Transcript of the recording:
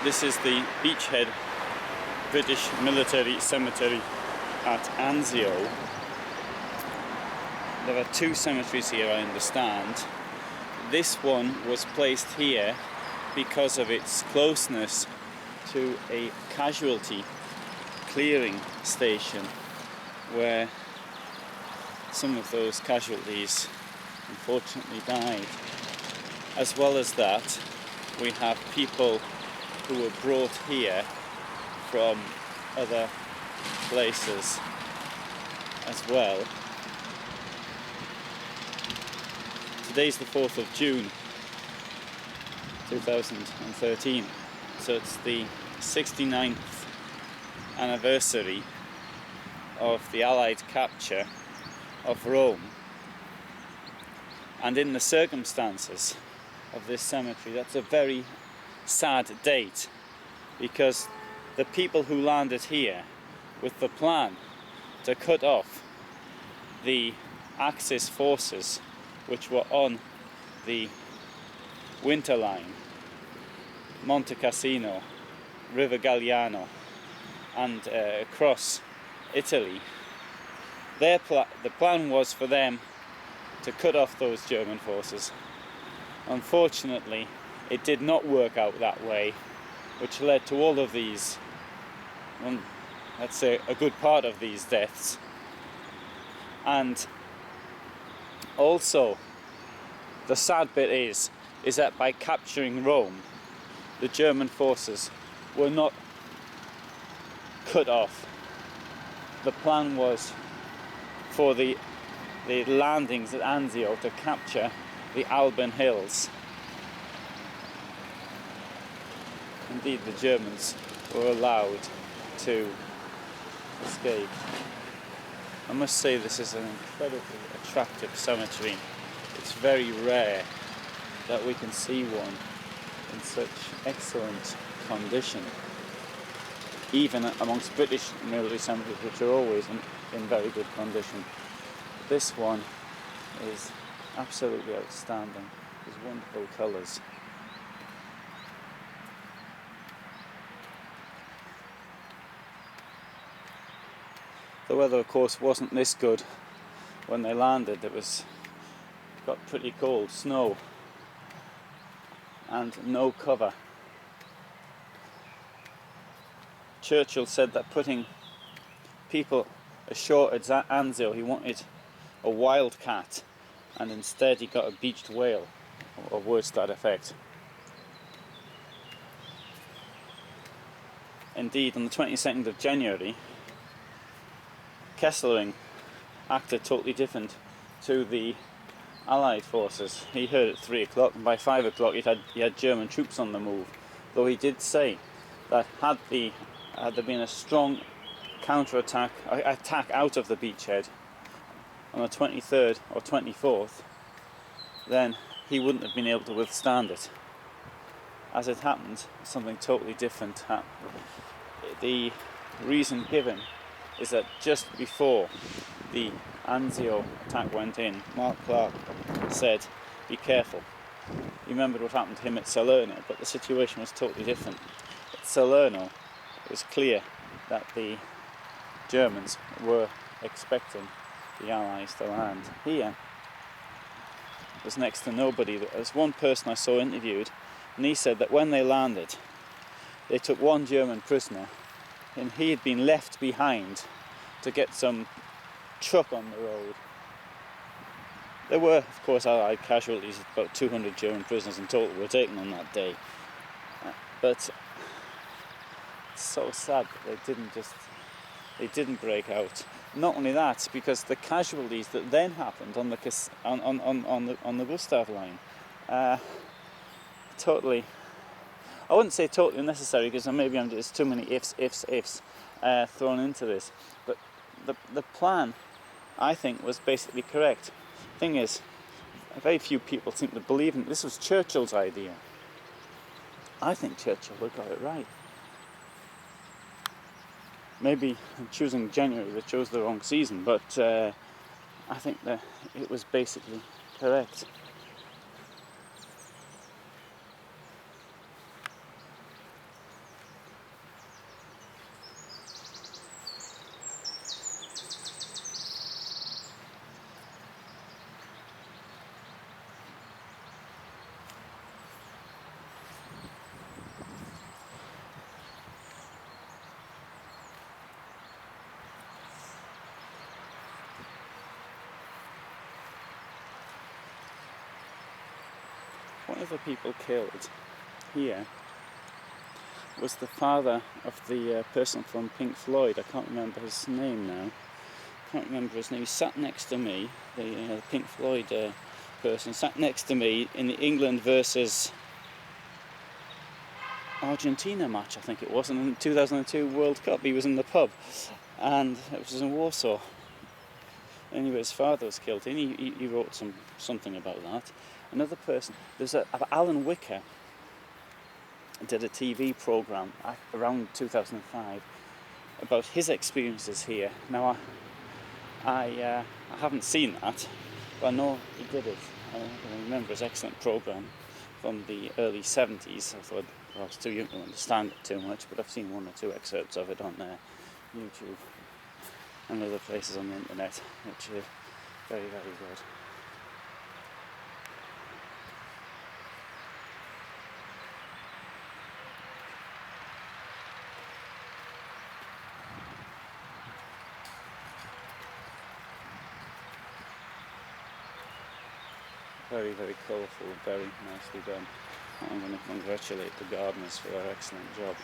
This is the Beach Head British Military Cemetery at Anzio. There are two cemeteries here, I understand. This one was placed here because of its closeness to a casualty clearing station where some of those casualties unfortunately died. As well as that, we have people who were brought here from other places as well. Today's the 4th of June 2013, so it's the 69th anniversary of the Allied capture of Rome. And in the circumstances of this cemetery, that's a very sad date, because the people who landed here with the plan to cut off the Axis forces which were on the winter line, Monte Cassino, River Galliano, and across Italy, the plan was for them to cut off those German forces. Unfortunately, it did not work out that way, which led to all of these, let's say a good part of these deaths. And also, the sad bit is that by capturing Rome, the German forces were not cut off. The plan was for the landings at Anzio to capture the Alban Hills. Indeed, the Germans were allowed to escape. I must say, this is an incredibly attractive cemetery. It's very rare that we can see one in such excellent condition, even amongst British military cemeteries, which are always in very good condition. This one is absolutely outstanding. There's wonderful colours. The weather, of course, wasn't this good when they landed. It got pretty cold, snow, and no cover. Churchill said that putting people ashore at Anzio, he wanted a wildcat, and instead he got a beached whale, or words to that effect. Indeed, on the 22nd of January, Kesselring acted totally different to the Allied forces. He heard at 3 o'clock, and by 5 o'clock he had German troops on the move. Though he did say that had there been a strong attack out of the beachhead on the 23rd or 24th, then he wouldn't have been able to withstand it. As it happened, something totally different happened. The reason given is that just before the Anzio attack went in, Mark Clark said, "Be careful." He remembered what happened to him at Salerno, but the situation was totally different. At Salerno, it was clear that the Germans were expecting the Allies to land. Here, there's next to nobody. There's one person I saw interviewed, and he said that when they landed, they took one German prisoner, and he had been left behind to get some truck on the road. There were, of course, Allied casualties. About 200 German prisoners in total were taken on that day. But it's so sad that they didn't break out. Not only that, because the casualties that then happened on the Gustav line, totally, I wouldn't say totally unnecessary, because maybe there's too many ifs thrown into this. But the plan, I think, was basically correct. Thing is, very few people seem to believe in it. This was Churchill's idea. I think Churchill would have got it right. Maybe in choosing January they chose the wrong season, but I think that it was basically correct. one of the people killed here was the father of the person from Pink Floyd. I can't remember his name now. He sat next to me, the Pink Floyd person sat next to me in the England versus Argentina match, I think it was, in the 2002 World Cup. He was in the pub, and it was in Warsaw. Anyway, his father was killed, and he wrote something about that. Another person, there's Alan Wicker did a TV programme around 2005 about his experiences here. Now, I haven't seen that, but I know he did it. I remember his excellent programme from the early 70s. I thought I was too young to understand it too much, but I've seen one or two excerpts of it on YouTube and other places on the internet, which are very, very good. Very, very colourful, very nicely done. I'm going to congratulate the gardeners for their excellent job.